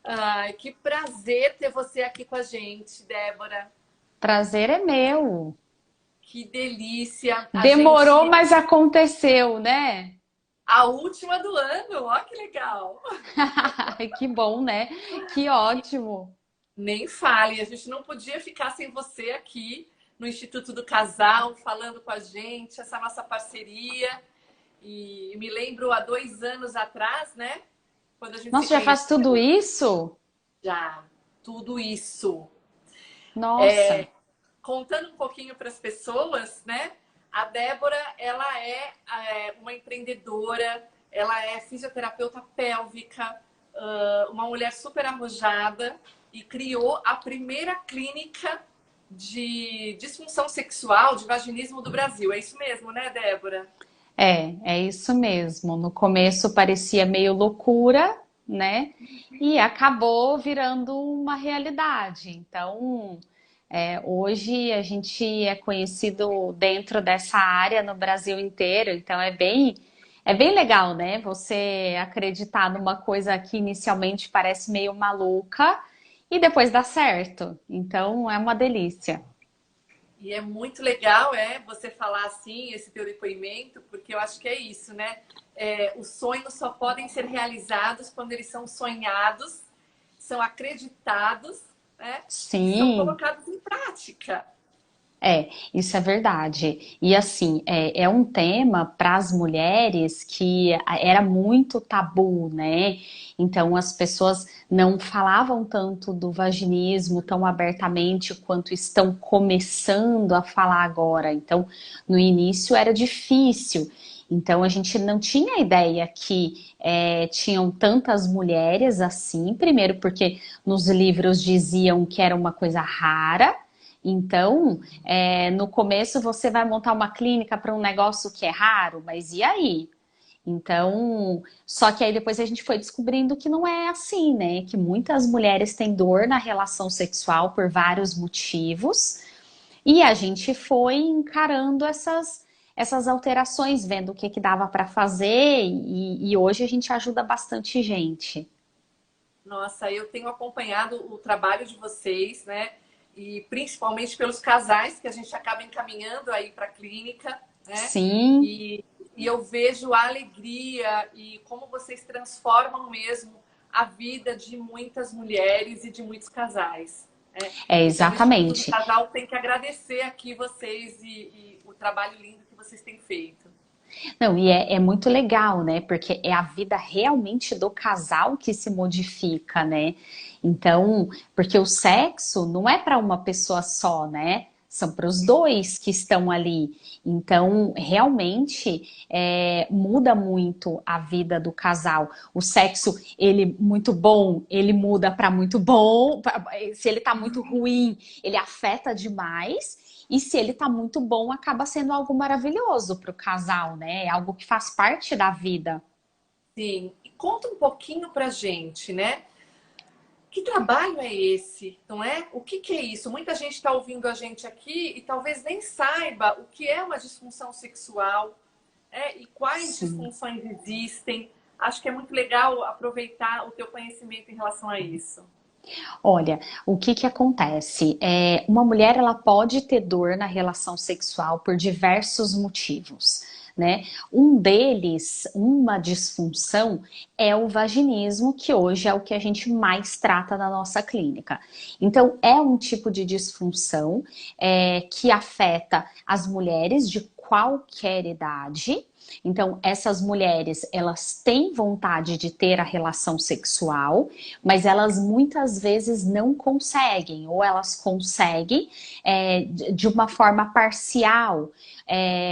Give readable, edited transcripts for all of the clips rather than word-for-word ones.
Ai, que prazer ter você aqui com a gente, Débora. Prazer é meu. Que delícia. A Demorou, gente, mas aconteceu, né? a última do ano, ó que legal. Que bom, né? Que ótimo. Nem fale, a gente não podia ficar sem você aqui no Instituto do Casal, falando com a gente, essa nossa parceria. E me lembro há 2 anos atrás, né? Quando a gente se Nossa, já faz tudo conheceu, isso? já tudo isso. Nossa. Contando um pouquinho para as pessoas, né? A Débora, ela é uma empreendedora, ela é fisioterapeuta pélvica, uma mulher super arrojada e criou a primeira clínica de disfunção sexual, de vaginismo do Brasil. É isso mesmo, né, Débora? É isso mesmo. No começo parecia meio loucura, né? E acabou virando uma realidade. Então, hoje a gente é conhecido dentro dessa área no Brasil inteiro. Então, é bem legal, né? Você acreditar numa coisa que inicialmente parece meio maluca e depois dá certo. Então, é uma delícia. E é muito legal, você falar assim, esse teu depoimento, porque eu acho que é isso, né? Os sonhos só podem ser realizados quando eles são sonhados, são acreditados, né? E são Sim. colocados em prática. Isso é verdade. E assim, é um tema para as mulheres que era muito tabu, né? Então as pessoas não falavam tanto do vaginismo tão abertamente quanto estão começando a falar agora. Então, no início era difícil. Então a gente não tinha ideia que tinham tantas mulheres assim. Primeiro, porque nos livros diziam que era uma coisa rara. Então, no começo você vai montar uma clínica para um negócio que é raro, mas e aí? Então, só que aí depois a gente foi descobrindo que não é assim, né? Que muitas mulheres têm dor na relação sexual por vários motivos, e a gente foi encarando essas alterações, vendo o que que dava para fazer, e hoje a gente ajuda bastante gente. Nossa, eu tenho acompanhado o trabalho de vocês, né? E principalmente pelos casais que a gente acaba encaminhando aí para a clínica, né? Sim, E, e eu vejo a alegria e como vocês transformam mesmo a vida de muitas mulheres e de muitos casais, né? é Então, o Instituto do exatamente. Casal tem que agradecer aqui vocês e o trabalho lindo que vocês têm feito. Não, e é muito legal, né? Porque é a vida realmente do casal que se modifica, né? Então, porque o sexo não é para uma pessoa só, né? São para os dois que estão ali. Então, realmente muda muito a vida do casal. O sexo, ele muito bom, ele muda para muito bom. Se ele tá muito ruim, ele afeta demais. E se ele tá muito bom, acaba sendo algo maravilhoso para o casal, né? É algo que faz parte da vida. Sim, e conta um pouquinho pra gente, né? Que trabalho é esse, não é? O que que é isso? Muita gente está ouvindo a gente aqui e talvez nem saiba o que é uma disfunção sexual, e quais Sim. disfunções existem. Acho que é muito legal aproveitar o teu conhecimento em relação a isso. Olha, o que que acontece? Uma mulher ela pode ter dor na relação sexual por diversos motivos, né? Um deles, uma disfunção, é o vaginismo, que hoje é o que a gente mais trata na nossa clínica. Então, é um tipo de disfunção que afeta as mulheres de qualquer idade. Então, essas mulheres, elas têm vontade de ter a relação sexual, mas elas muitas vezes não conseguem, ou elas conseguem de uma forma parcial,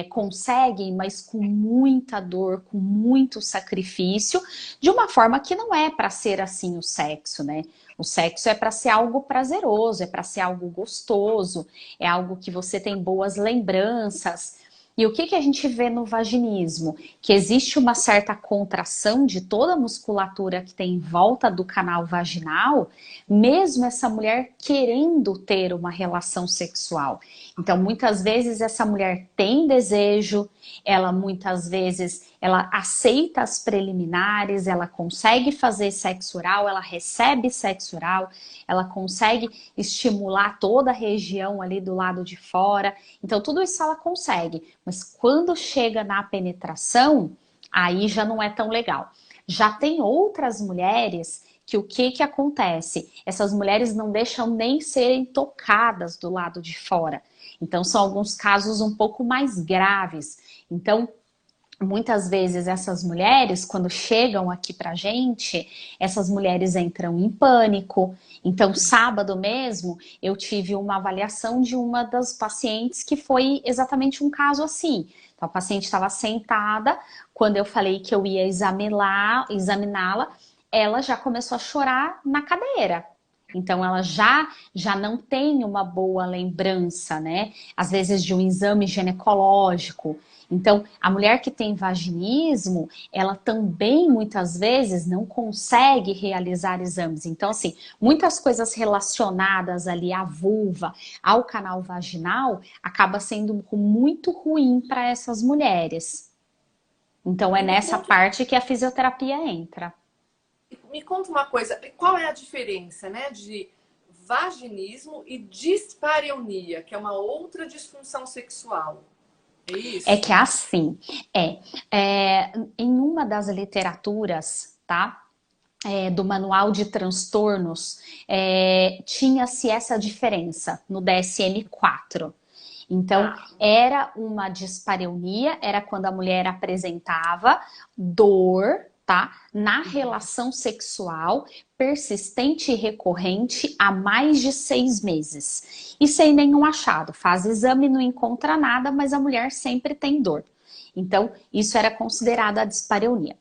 conseguem, mas com muita dor, com muito sacrifício, de uma forma que não é para ser assim o sexo, né? O sexo é para ser algo prazeroso, é para ser algo gostoso, é algo que você tem boas lembranças. E o que que a gente vê no vaginismo? Que existe uma certa contração de toda a musculatura que tem em volta do canal vaginal, mesmo essa mulher querendo ter uma relação sexual. Então, muitas vezes essa mulher tem desejo, ela muitas vezes ela aceita as preliminares, ela consegue fazer sexo oral, ela recebe sexo oral, ela consegue estimular toda a região ali do lado de fora. Então, tudo isso ela consegue. Mas quando chega na penetração, aí já não é tão legal. Já tem outras mulheres que o que que acontece? Essas mulheres não deixam nem serem tocadas do lado de fora. Então, são alguns casos um pouco mais graves. Então, muitas vezes essas mulheres, quando chegam aqui pra gente, essas mulheres entram em pânico. Então, sábado mesmo, eu tive uma avaliação de uma das pacientes que foi exatamente um caso assim. Então, a paciente estava sentada, quando eu falei que eu ia examiná-la, ela já começou a chorar na cadeira. Então, ela já não tem uma boa lembrança, né? Às vezes de um exame ginecológico. Então, a mulher que tem vaginismo, ela também muitas vezes não consegue realizar exames. Então, assim, muitas coisas relacionadas ali à vulva, ao canal vaginal, acaba sendo muito ruim para essas mulheres. Então, é E nessa parte que a fisioterapia entra. me conta uma coisa, qual é a diferença, né, de vaginismo e dispareunia, que é uma outra disfunção sexual? É É isso? que assim, em uma das literaturas, tá? Do manual de transtornos, tinha-se essa diferença no DSM-4. Então, Tá. era uma dispareunia, era quando a mulher apresentava dor, tá? Na relação sexual, persistente e recorrente há mais de 6 meses. E sem nenhum achado. Faz exame, não encontra nada, mas a mulher sempre tem dor. Então, isso era considerado a dispareunia.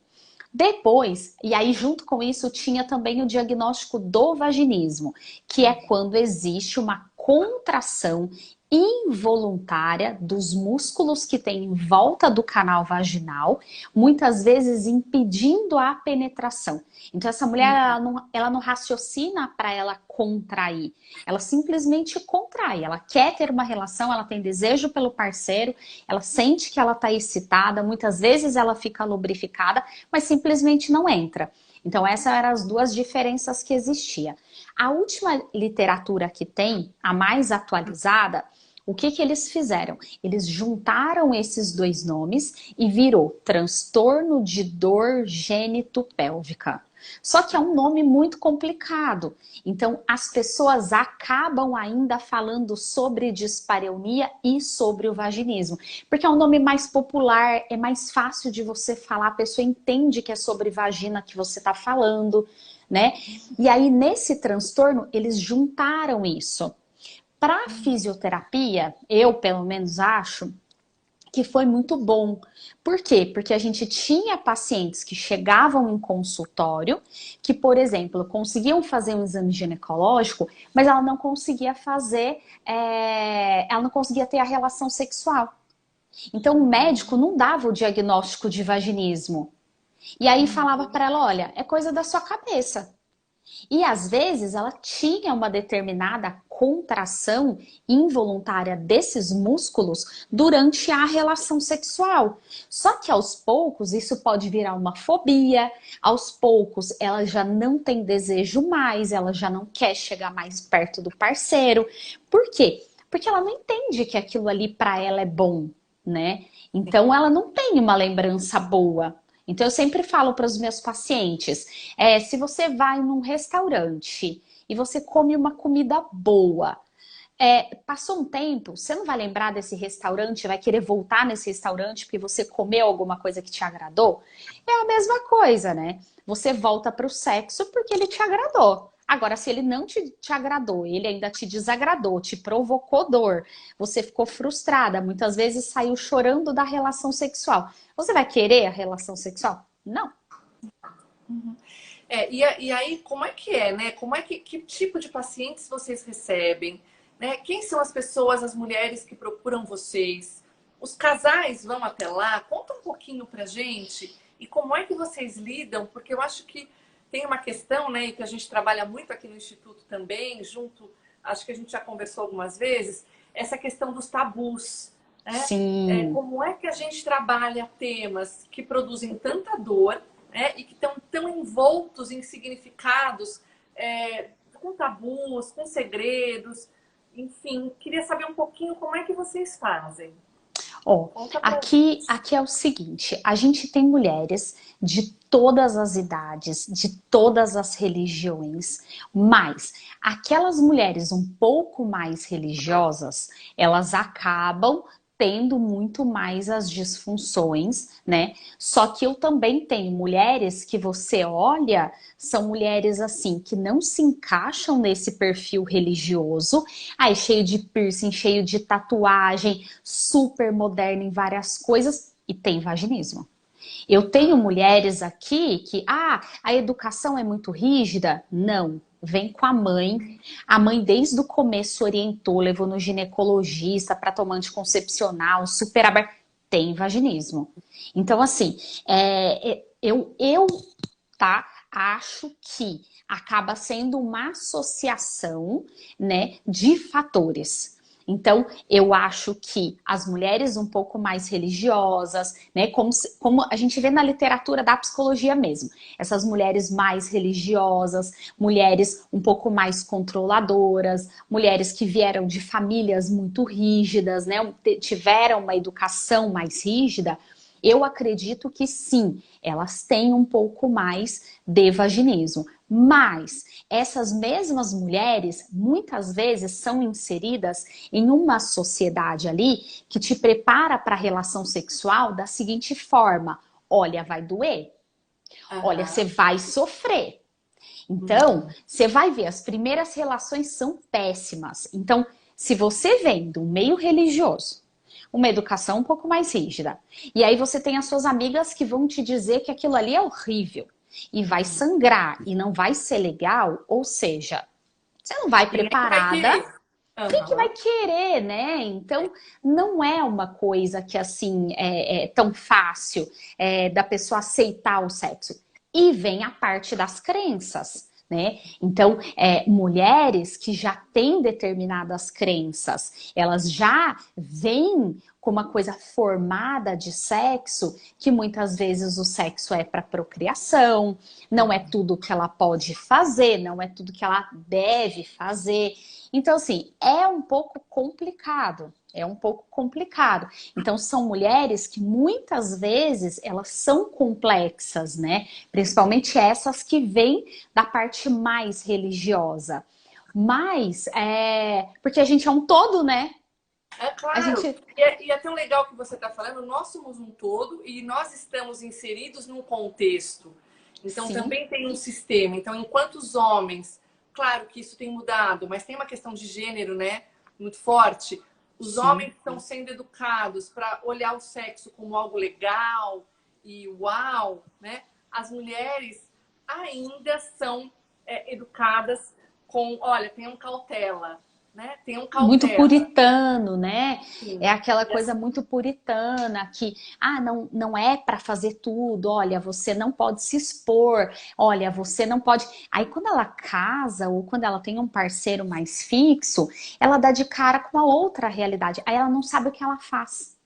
Depois, e aí junto com isso tinha também o diagnóstico do vaginismo, que é quando existe uma contração involuntária dos músculos que tem em volta do canal vaginal, muitas vezes impedindo a penetração. Então essa mulher ela não raciocina para ela contrair, ela simplesmente contrai. Ela quer ter uma relação, ela tem desejo pelo parceiro, ela sente que ela está excitada, muitas vezes ela fica lubrificada, mas simplesmente não entra. Então, essas eram as duas diferenças que existia. A última literatura que tem, a mais atualizada, o que que eles fizeram? Eles juntaram esses dois nomes e virou transtorno de dor gênito-pélvica. Só que é um nome muito complicado. Então, as pessoas acabam ainda falando sobre dispareunia e sobre o vaginismo. Porque é um nome mais popular, é mais fácil de você falar, a pessoa entende que é sobre vagina que você está falando, né? E aí, nesse transtorno, eles juntaram isso. Para a fisioterapia, eu pelo menos acho que foi muito bom. Por quê? Porque a gente tinha pacientes que chegavam em consultório, que, por exemplo, conseguiam fazer um exame ginecológico, mas ela não conseguia fazer, ela não conseguia ter a relação sexual. Então o médico não dava o diagnóstico de vaginismo. E aí falava para ela, olha, é coisa da sua cabeça. E às vezes ela tinha uma determinada contração involuntária desses músculos durante a relação sexual. Só que aos poucos isso pode virar uma fobia, aos poucos ela já não tem desejo mais, ela já não quer chegar mais perto do parceiro. Por quê? Porque ela não entende que aquilo ali para ela é bom, né? Então ela não tem uma lembrança boa. Então, eu sempre falo para os meus pacientes, se você vai num restaurante e você come uma comida boa, passou um tempo, você não vai lembrar desse restaurante, vai querer voltar nesse restaurante porque você comeu alguma coisa que te agradou? É a mesma coisa, né? Você volta para o sexo porque ele te agradou. Agora, se ele não te agradou, ele ainda te desagradou, te provocou dor, você ficou frustrada, muitas vezes saiu chorando da relação sexual. Você vai querer a relação sexual? Não. E aí, como é que é, né? Que tipo de pacientes vocês recebem? Né? Quem são as pessoas, as mulheres que procuram vocês? Os casais vão até lá? Conta um pouquinho pra gente. E como é que vocês lidam? Porque eu acho que tem uma questão, né, e que a gente trabalha muito aqui no Instituto também, junto, acho que a gente já conversou algumas vezes, essa questão dos tabus, né? Sim. Como é que a gente trabalha temas que produzem tanta dor, né, e que estão tão envoltos em significados, com tabus, com segredos, enfim, queria saber um pouquinho como é que vocês fazem. Ó, Conta pra gente. aqui é o seguinte, a gente tem mulheres de todas as idades, de todas as religiões, mas aquelas mulheres um pouco mais religiosas, elas acabam tendo muito mais as disfunções, né? Só que eu também tenho mulheres que você olha, são mulheres assim que não se encaixam nesse perfil religioso, aí cheio de piercing, cheio de tatuagem, super moderna em várias coisas e tem vaginismo. Eu tenho mulheres aqui que, a educação é muito rígida. Não, vem com a mãe. A mãe desde o começo orientou, levou no ginecologista para tomar anticoncepcional, super aberto. Tem vaginismo. Então, assim, tá, acho que acaba sendo uma associação, né, de fatores. Então, eu acho que as mulheres um pouco mais religiosas, né, como a gente vê na literatura da psicologia mesmo, essas mulheres mais religiosas, mulheres um pouco mais controladoras, mulheres que vieram de famílias muito rígidas, né, tiveram uma educação mais rígida, eu acredito que sim, elas têm um pouco mais de vaginismo. Mas essas mesmas mulheres, muitas vezes, são inseridas em uma sociedade ali que te prepara para a relação sexual da seguinte forma: olha, vai doer, olha, você Aham. vai sofrer. Então, Uhum. você vai ver, as primeiras relações são péssimas. Então, se você vem do meio religioso, uma educação um pouco mais rígida, e aí você tem as suas amigas que vão te dizer que aquilo ali é horrível, e vai Uhum. sangrar, e não vai ser legal, ou seja, você não vai Ninguém vai preparada, querer. quem que vai Aham. querer, né? Então, não é uma coisa que assim é tão fácil da pessoa aceitar o sexo. E vem a parte das crenças, né? Então, mulheres que já têm determinadas crenças, elas já vêm com uma coisa formada de sexo, que muitas vezes o sexo é para procriação, não é tudo que ela pode fazer, não é tudo que ela deve fazer. Então, assim, é um pouco complicado. É um pouco complicado. Então, são mulheres que muitas vezes elas são complexas, né? Principalmente essas que vêm da parte mais religiosa. Mas, porque a gente é um todo, né? É A claro. gente. E é tão legal que você está falando, nós somos um todo e nós estamos inseridos num contexto. Então, Sim, também tem um sistema. Então, enquanto os homens, claro que isso tem mudado, mas tem uma questão de gênero, né? Muito forte. Os sim. homens estão sendo educados para olhar o sexo como algo legal e uau, né? As mulheres ainda são educadas com, olha, tenham cautela, né? Tenham Muito cautela. puritano, né? É Sim. aquela E coisa muito puritana que, não é para fazer tudo. Olha, você não pode se expor. Olha, você não pode. Aí quando ela casa ou quando ela tem um parceiro mais fixo, ela dá de cara com uma outra realidade. Aí ela não sabe o que ela faz.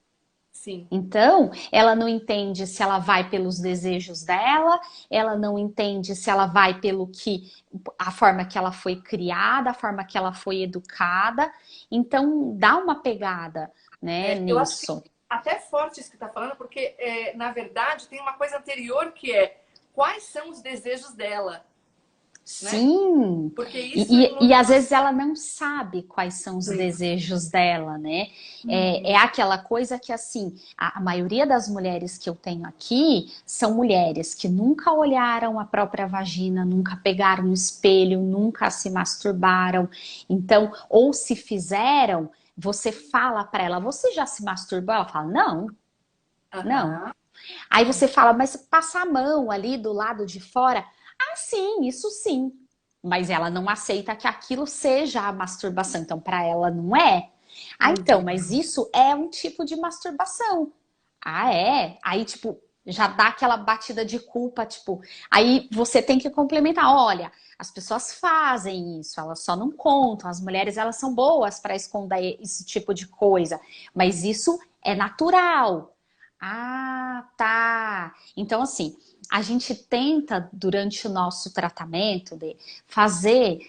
sim. Então, ela não entende se ela vai pelos desejos dela, ela não entende se ela vai pelo que a forma que ela foi criada, a forma que ela foi educada. Então, dá uma pegada, né, Eu acho que nisso. até forte isso que está falando, porque, na verdade, tem uma coisa anterior que é quais são os desejos dela, né? Sim, Porque isso e às vezes influencia. ela não sabe quais são os Sim. desejos dela, né? É Uhum. aquela coisa que, assim, a maioria das mulheres que eu tenho aqui são mulheres que nunca olharam a própria vagina, nunca pegaram no espelho, nunca se masturbaram. Então, ou se fizeram, você fala para ela, você já se masturbou? Ela fala, não, não. Aham. Aí você fala, mas passa a mão ali do lado de fora. Ah, sim, isso sim. Mas ela não aceita que aquilo seja a masturbação. Então, para ela, não é. Ah, então, mas isso é um tipo de masturbação. Ah, é? Aí, tipo, já dá aquela batida de culpa, tipo, aí você tem que complementar, olha, as pessoas fazem isso, elas só não contam, as mulheres elas são boas para esconder esse tipo de coisa, mas isso é natural. Ah, tá. Então, assim, a gente tenta, durante o nosso tratamento, de fazer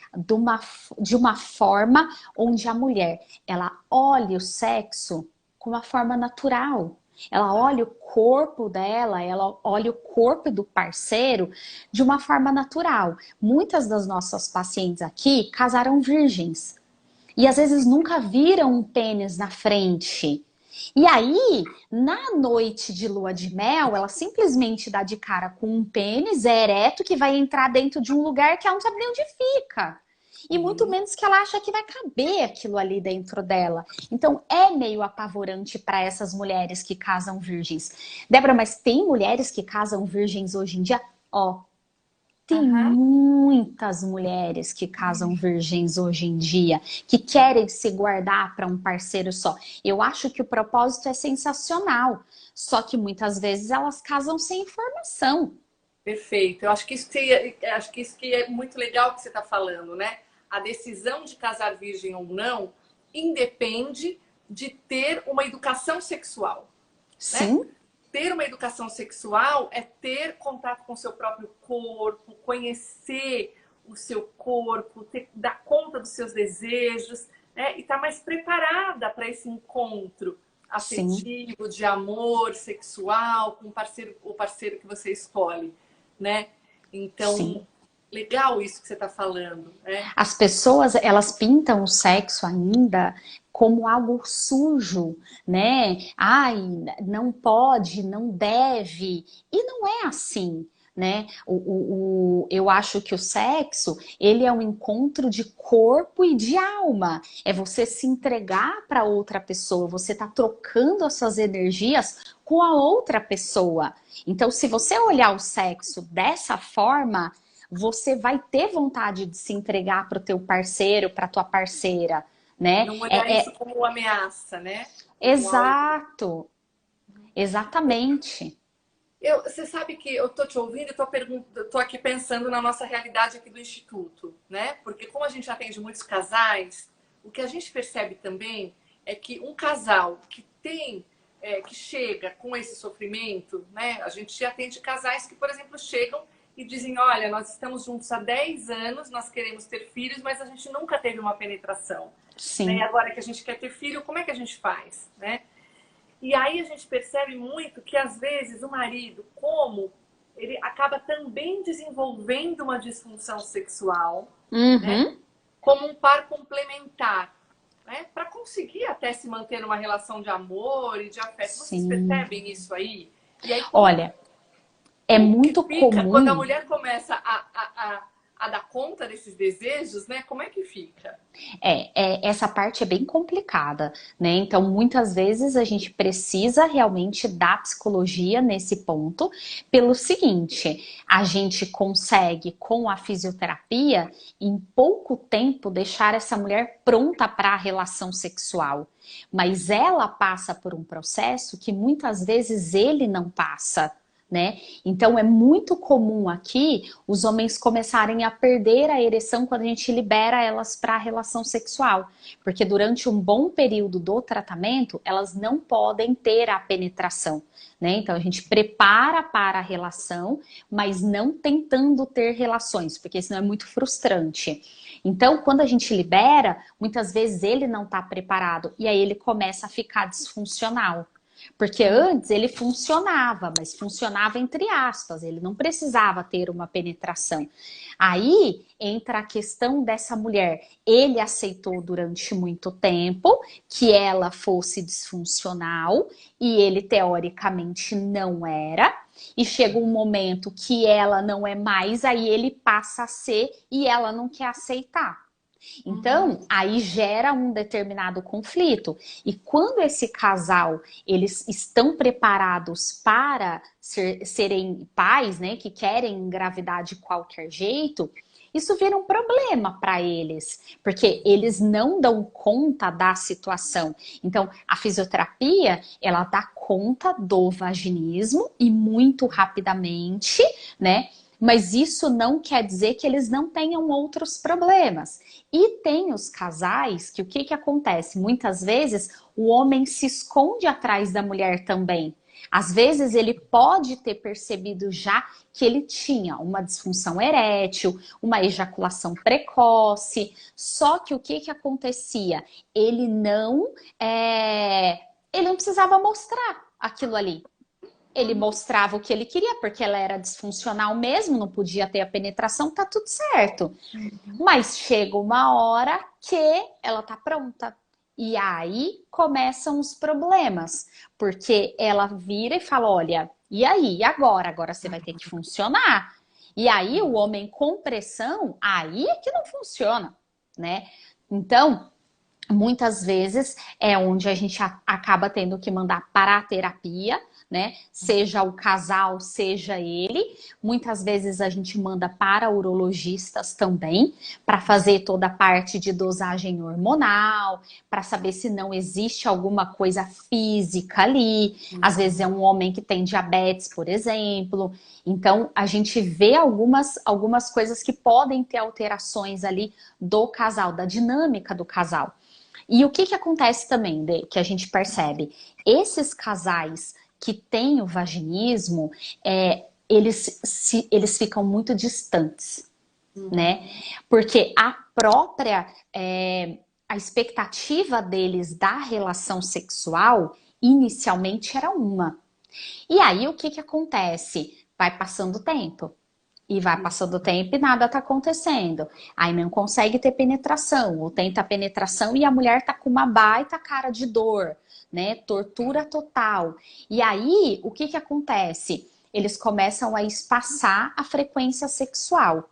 de uma forma onde a mulher, ela olhe o sexo com uma forma natural. Ela olha o corpo dela, ela olha o corpo do parceiro de uma forma natural. Muitas das nossas pacientes aqui casaram virgens e às vezes nunca viram um pênis na frente. E aí, na noite de lua de mel, ela simplesmente dá de cara com um pênis ereto que vai entrar dentro de um lugar que ela não sabe nem onde fica. E muito menos que ela acha que vai caber aquilo ali dentro dela. Então é meio apavorante para essas mulheres que casam virgens. Débora, mas tem mulheres que casam virgens hoje em dia? Ó, tem Aham. muitas mulheres que casam virgens hoje em dia, que querem se guardar para um parceiro só. Eu acho que o propósito é sensacional, só que muitas vezes elas casam sem informação. Perfeito. Eu acho que acho que isso que é muito legal que você está falando, né? A decisão de casar virgem ou não independe de ter uma educação sexual, né? Sim, Ter uma educação sexual é ter contato com o seu próprio corpo, conhecer o seu corpo, dar conta dos seus desejos, né? E estar mais preparada para esse encontro sim, afetivo, de amor sexual com o parceiro que você escolhe, né? sim. Então, legal isso que você está falando, né? As pessoas, elas pintam o sexo ainda como algo sujo, né? Ai, não pode, não deve. E não é assim, né? Eu acho que o sexo, ele é um encontro de corpo e de alma. É você se entregar para outra pessoa, você tá trocando as suas energias com a outra pessoa. Então, se você olhar o sexo dessa forma, você vai ter vontade de se entregar para o teu parceiro, para tua parceira, né? Não olhar isso como ameaça, né? Como algo. Exato, exatamente. Você sabe que eu tô te ouvindo e tô aqui pensando na nossa realidade aqui do Instituto, né? Porque como a gente atende muitos casais, o que a gente percebe também é que um casal que que chega com esse sofrimento, né? A gente atende casais que, por exemplo, chegam e dizem, olha, nós estamos juntos há 10 anos, nós queremos ter filhos, mas a gente nunca teve uma penetração, né? E Sim, agora que a gente quer ter filho, como é que a gente faz, né? E aí a gente percebe muito que, às vezes, o marido, como ele acaba também desenvolvendo uma disfunção sexual, né? uhum, Como um par complementar, né? Para conseguir até se manter numa relação de amor e de afeto. Vocês sim. percebem isso aí? E aí, Olha, é como que muito fica quando a comum. mulher começa a dar conta desses desejos, né? Como é que fica? Essa parte é bem complicada, né? Então, muitas vezes a gente precisa realmente da psicologia nesse ponto, pelo seguinte, a gente consegue, com a fisioterapia, em pouco tempo, deixar essa mulher pronta para a relação sexual. Mas ela passa por um processo que muitas vezes ele não passa. Né? Então é muito comum aqui os homens começarem a perder a ereção quando a gente libera elas para a relação sexual, porque durante um bom período do tratamento elas não podem ter a penetração, né? Então a gente prepara para a relação, mas não tentando ter relações, porque senão é muito frustrante. Então, quando a gente libera, muitas vezes ele não está preparado e aí ele começa a ficar disfuncional. Porque antes ele funcionava, mas funcionava entre aspas, ele não precisava ter uma penetração. Aí entra a questão dessa mulher. Ele aceitou durante muito tempo que ela fosse disfuncional e ele teoricamente não era. E chega um momento que ela não é mais, aí ele passa a ser e ela não quer aceitar. Uhum. Então, aí gera um determinado conflito. E quando esse casal, eles estão preparados para serem pais, né, que querem engravidar de qualquer jeito, isso vira um problema para eles, porque eles não dão conta da situação. Então, a fisioterapia, ela dá conta do vaginismo e muito rapidamente, né? Mas isso não quer dizer que eles não tenham outros problemas. E tem os casais que o que acontece? Muitas vezes o homem se esconde atrás da mulher também. Às vezes ele pode ter percebido já que ele tinha uma disfunção erétil, uma ejaculação precoce, só que o que acontecia? Ele não precisava mostrar aquilo ali. Ele mostrava o que ele queria, porque ela era disfuncional mesmo, não podia ter a penetração, tá tudo certo. Mas chega uma hora que ela tá pronta. E aí começam os problemas, porque ela vira e fala, olha, e aí, e agora? Agora você vai ter que funcionar. E aí o homem com pressão, aí é que não funciona, né? Então, muitas vezes é onde a gente acaba tendo que mandar para a terapia, né? Seja o casal, seja ele. Muitas vezes a gente manda para urologistas também, para fazer toda a parte de dosagem hormonal, para saber se não existe alguma coisa física ali. Às vezes é um homem que tem diabetes, por exemplo. Então, a gente vê algumas coisas que podem ter alterações ali do casal, da dinâmica do casal. E o que acontece também, que a gente percebe? Esses casais que têm o vaginismo, eles ficam muito distantes, né? Porque a expectativa deles da relação sexual inicialmente era uma. E aí o que acontece? Vai passando o tempo. E vai passando o tempo e nada tá acontecendo. Aí não consegue ter penetração, ou tenta a penetração e a mulher tá com uma baita cara de dor, né? Tortura total. E aí, o que acontece? Eles começam a espaçar a frequência sexual.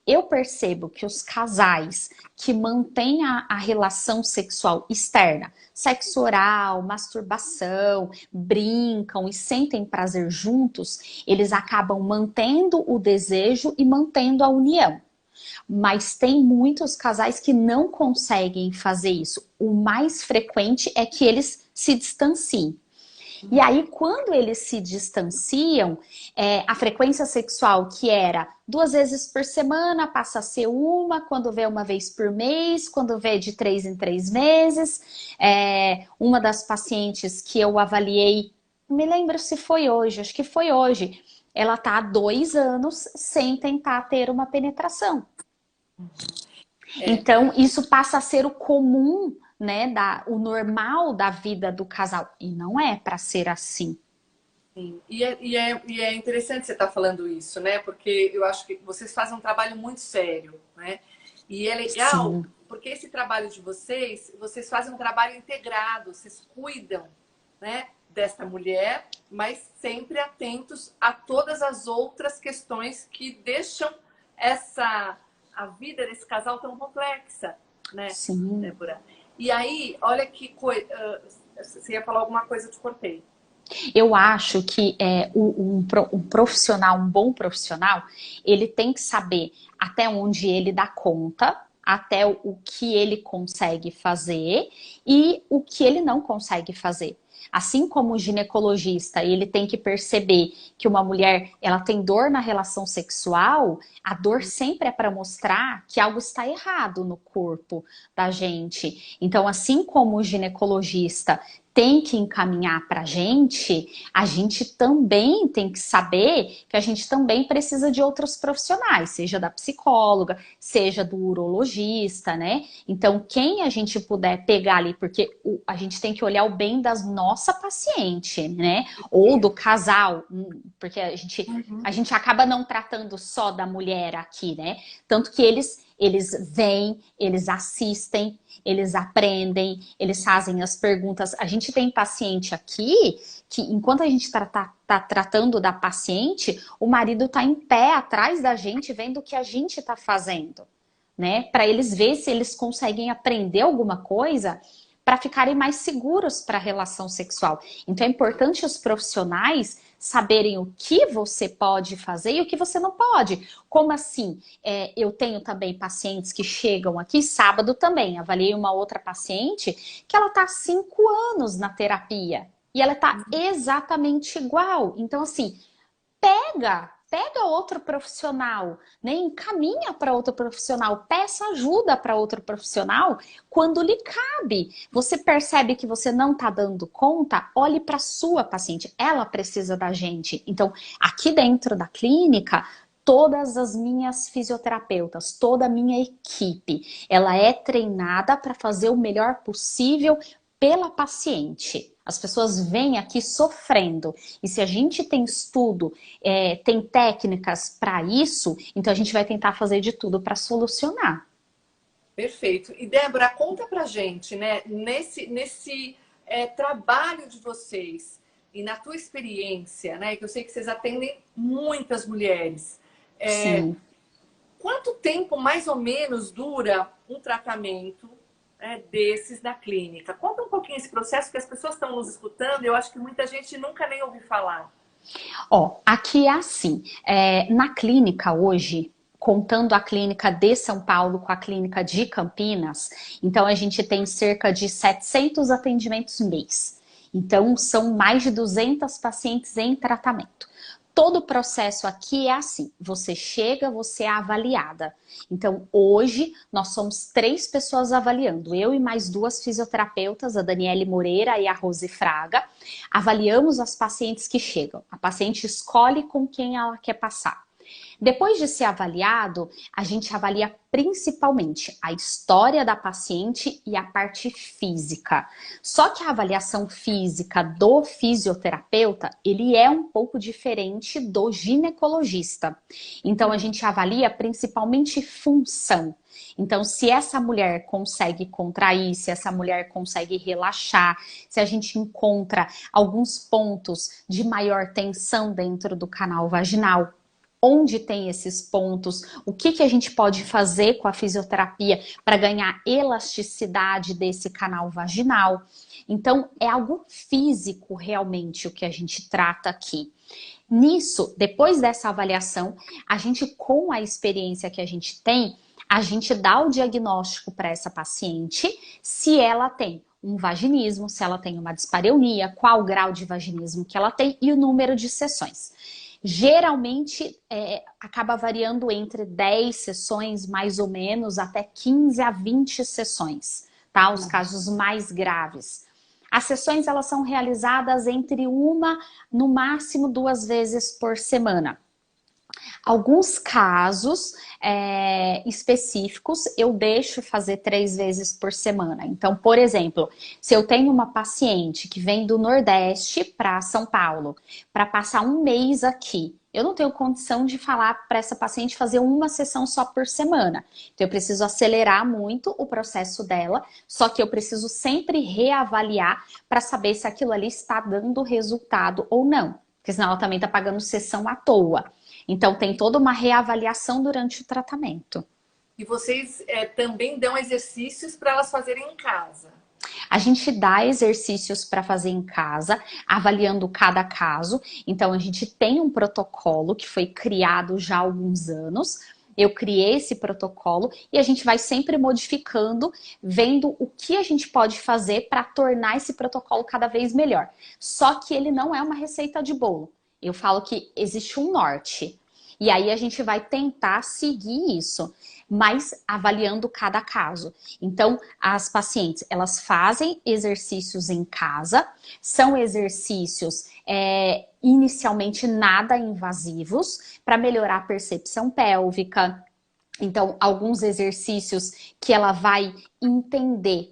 Eu percebo que os casais que mantêm a relação sexual externa, sexo oral, masturbação, brincam e sentem prazer juntos, eles acabam mantendo o desejo e mantendo a união. Mas tem muitos casais que não conseguem fazer isso. O mais frequente é que eles se distanciem. E aí, quando eles se distanciam, a frequência sexual que era 2 vezes por semana passa a ser quando vê uma vez por mês, quando vê de 3 em 3 meses. Uma das pacientes que eu avaliei, não me lembro se foi hoje, acho que foi hoje, ela está há 2 anos sem tentar ter uma penetração. Então, isso passa a ser o comum, né, o normal da vida do casal. E não é para ser assim. Sim. E é interessante você estar falando isso, né? Porque eu acho que vocês fazem um trabalho muito sério, né? E é legal, sim, porque esse trabalho de vocês fazem um trabalho integrado, vocês cuidam, né, desta mulher, mas sempre atentos a todas as outras questões que deixam a vida desse casal tão complexa, né, sim, Débora? E aí, olha que coisa. Você ia falar alguma coisa, eu te cortei. Eu acho que um profissional, um bom profissional, ele tem que saber até onde ele dá conta, até o que ele consegue fazer e o que ele não consegue fazer. Assim como o ginecologista, ele tem que perceber que uma mulher, ela tem dor na relação sexual, a dor sempre é para mostrar que algo está errado no corpo da gente. Então, assim como o ginecologista tem que encaminhar para a gente também tem que saber que a gente também precisa de outros profissionais, seja da psicóloga, seja do urologista, né? Então, quem a gente puder pegar ali, porque a gente tem que olhar o bem da nossa paciente, né? Ou do casal, porque a gente acaba não tratando só da mulher aqui, né? Tanto que eles vêm, eles assistem, eles aprendem, eles fazem as perguntas. A gente tem paciente aqui que, enquanto a gente tá tratando da paciente, o marido tá em pé atrás da gente, vendo o que a gente tá fazendo, né? Para eles ver se eles conseguem aprender alguma coisa para ficarem mais seguros para a relação sexual. Então é importante os profissionais saberem o que você pode fazer e o que você não pode. Como assim? Eu tenho também pacientes que chegam aqui, sábado também, avaliei uma outra paciente que ela está há 5 anos na terapia e ela está exatamente igual. Então, assim, pega outro profissional, né? Encaminha para outro profissional, peça ajuda para outro profissional quando lhe cabe. Você percebe que você não está dando conta, olhe para sua paciente, ela precisa da gente. Então, aqui dentro da clínica, todas as minhas fisioterapeutas, toda a minha equipe, ela é treinada para fazer o melhor possível pela paciente. As pessoas vêm aqui sofrendo. E se a gente tem estudo, tem técnicas para isso, então a gente vai tentar fazer de tudo para solucionar. Perfeito. E Débora, conta pra gente, né, nesse trabalho de vocês e na tua experiência, né, que eu sei que vocês atendem muitas mulheres. Sim. Quanto tempo mais ou menos dura um tratamento, desses na clínica? Conta um pouquinho esse processo, que as pessoas estão nos escutando, eu acho que muita gente nunca nem ouviu falar. Ó, aqui é assim, na clínica hoje, contando a clínica de São Paulo com a clínica de Campinas, então a gente tem cerca de 700 atendimentos mês. Então são mais de 200 pacientes em tratamento. Todo o processo aqui é assim, você chega, você é avaliada. Então, hoje, nós somos 3 pessoas avaliando, eu e mais 2 fisioterapeutas, a Daniele Moreira e a Rose Fraga, avaliamos as pacientes que chegam. A paciente escolhe com quem ela quer passar. Depois de ser avaliado, a gente avalia principalmente a história da paciente e a parte física. Só que a avaliação física do fisioterapeuta, ele é um pouco diferente do ginecologista. Então, a gente avalia principalmente função. Então, se essa mulher consegue contrair, se essa mulher consegue relaxar, se a gente encontra alguns pontos de maior tensão dentro do canal vaginal, onde tem esses pontos, o que a gente pode fazer com a fisioterapia para ganhar elasticidade desse canal vaginal. Então, é algo físico realmente o que a gente trata aqui. Nisso, depois dessa avaliação, a gente, com a experiência que a gente tem, a gente dá o diagnóstico para essa paciente se ela tem um vaginismo, se ela tem uma dispareunia, qual grau de vaginismo que ela tem e o número de sessões. Geralmente acaba variando entre 10 sessões, mais ou menos, até 15 a 20 sessões, tá? Os casos mais graves. As sessões, elas são realizadas entre no máximo 2 vezes por semana. Alguns casos específicos eu deixo fazer 3 vezes por semana. Então, por exemplo, se eu tenho uma paciente que vem do Nordeste para São Paulo para passar um mês aqui, eu não tenho condição de falar para essa paciente fazer uma sessão só por semana. Então, eu preciso acelerar muito o processo dela, só que eu preciso sempre reavaliar para saber se aquilo ali está dando resultado ou não. Porque senão ela também está pagando sessão à toa. Então, tem toda uma reavaliação durante o tratamento. E vocês também dão exercícios para elas fazerem em casa? A gente dá exercícios para fazer em casa, avaliando cada caso. Então, a gente tem um protocolo que foi criado já há alguns anos. Eu criei esse protocolo e a gente vai sempre modificando, vendo o que a gente pode fazer para tornar esse protocolo cada vez melhor. Só que ele não é uma receita de bolo. Eu falo que existe um norte. E aí a gente vai tentar seguir isso, mas avaliando cada caso. Então, as pacientes, elas fazem exercícios em casa, são exercícios inicialmente nada invasivos, para melhorar a percepção pélvica. Então, alguns exercícios que ela vai entender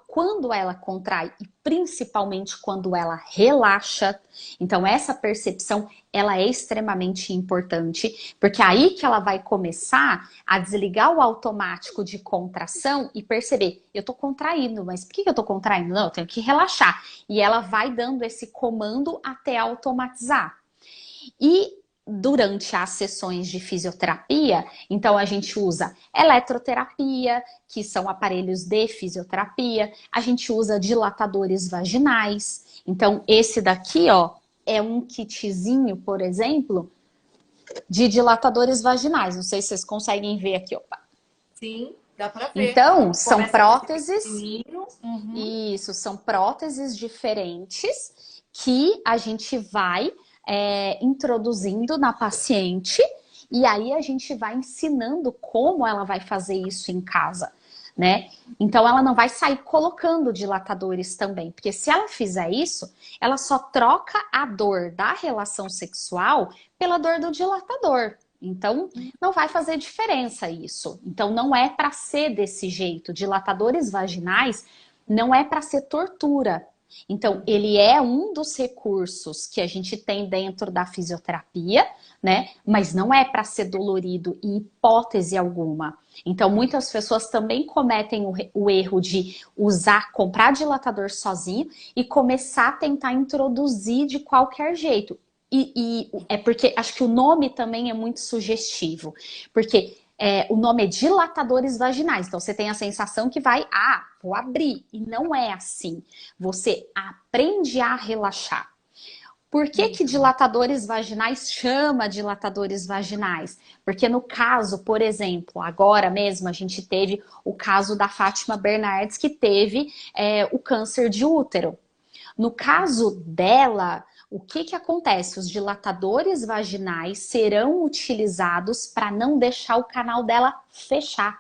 quando ela contrai e principalmente quando ela relaxa. Então, essa percepção, ela é extremamente importante, porque é aí que ela vai começar a desligar o automático de contração e perceber, eu tô contraindo, mas por que eu tô contraindo? Não, eu tenho que relaxar. E ela vai dando esse comando até automatizar. E durante as sessões de fisioterapia, então a gente usa eletroterapia, que são aparelhos de fisioterapia, a gente usa dilatadores vaginais. Então esse daqui, ó, é um kitzinho, por exemplo, de dilatadores vaginais. Não sei se vocês conseguem ver aqui, opa. Sim, dá pra ver. Então, são Começa com esse próteses, pequenininho. Uhum. isso, são próteses diferentes que a gente vai introduzindo na paciente e aí a gente vai ensinando como ela vai fazer isso em casa, né? Então, ela não vai sair colocando dilatadores também, porque se ela fizer isso, ela só troca a dor da relação sexual pela dor do dilatador. Então, não vai fazer diferença isso. Então, não é para ser desse jeito. Dilatadores vaginais não é para ser tortura. Então, ele é um dos recursos que a gente tem dentro da fisioterapia, né? Mas não é para ser dolorido em hipótese alguma. Então, muitas pessoas também cometem o erro de comprar dilatador sozinho e começar a tentar introduzir de qualquer jeito. E é porque acho que o nome também é muito sugestivo. Porque o nome é dilatadores vaginais. Então, você tem a sensação que vou abrir. E não é assim. Você aprende a relaxar. Por que que dilatadores vaginais chama dilatadores vaginais? Porque no caso, por exemplo, agora mesmo a gente teve o caso da Fátima Bernardes, que teve o câncer de útero. No caso dela, o que que acontece? Os dilatadores vaginais serão utilizados para não deixar o canal dela fechar.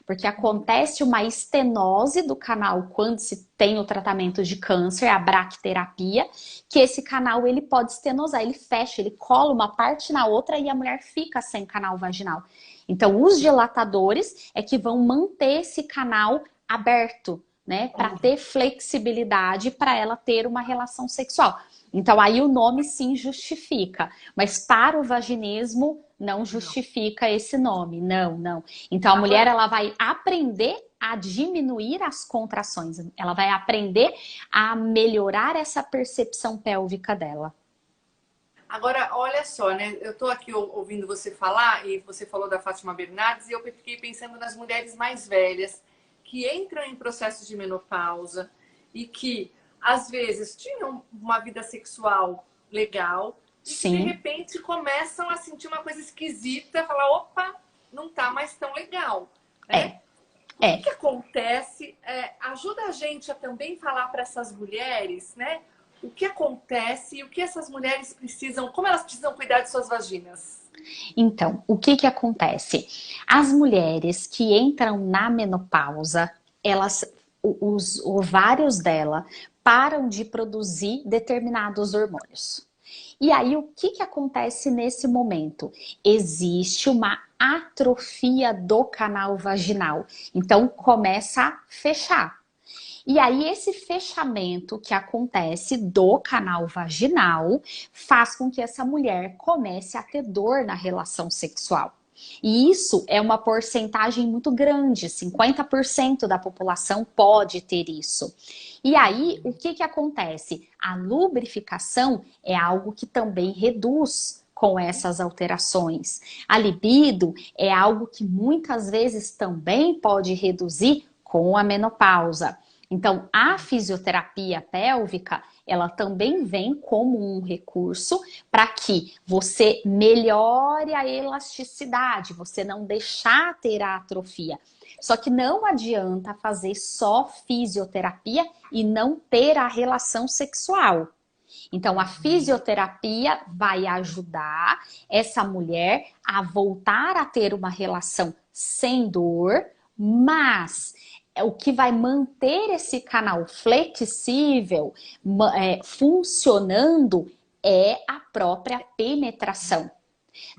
Porque acontece uma estenose do canal quando se tem o tratamento de câncer, a braquiterapia, que esse canal ele pode estenosar, ele fecha, ele cola uma parte na outra e a mulher fica sem canal vaginal. Então, os dilatadores é que vão manter esse canal aberto, né, para ter flexibilidade para ela ter uma relação sexual. Então, aí o nome sim justifica, mas para o vaginismo não justifica esse nome, não. Então, a mulher ela vai aprender a diminuir as contrações, ela vai aprender a melhorar essa percepção pélvica dela. Agora, olha só, né? Eu tô aqui ouvindo você falar, e você falou da Fátima Bernardes, e eu fiquei pensando nas mulheres mais velhas que entram em processo de menopausa e que, às vezes, tinham uma vida sexual legal e que, de Sim, repente, começam a sentir uma coisa esquisita, falar, opa, não tá mais tão legal, né? O que acontece? Ajuda a gente a também falar para essas mulheres, né? O que acontece e o que essas mulheres precisam, como elas precisam cuidar de suas vaginas? Então, o que que acontece? As mulheres que entram na menopausa, os ovários dela param de produzir determinados hormônios. E aí, o que que acontece nesse momento? Existe uma atrofia do canal vaginal. Então, começa a fechar. E aí, esse fechamento que acontece do canal vaginal faz com que essa mulher comece a ter dor na relação sexual. E isso é uma porcentagem muito grande, 50% da população pode ter isso. E aí, o que que acontece? A lubrificação é algo que também reduz com essas alterações. A libido é algo que muitas vezes também pode reduzir com a menopausa. Então, a fisioterapia pélvica, ela também vem como um recurso para que você melhore a elasticidade, você não deixar ter a atrofia. Só que não adianta fazer só fisioterapia e não ter a relação sexual. Então, a fisioterapia vai ajudar essa mulher a voltar a ter uma relação sem dor, mas o que vai manter esse canal flexível funcionando é a própria penetração.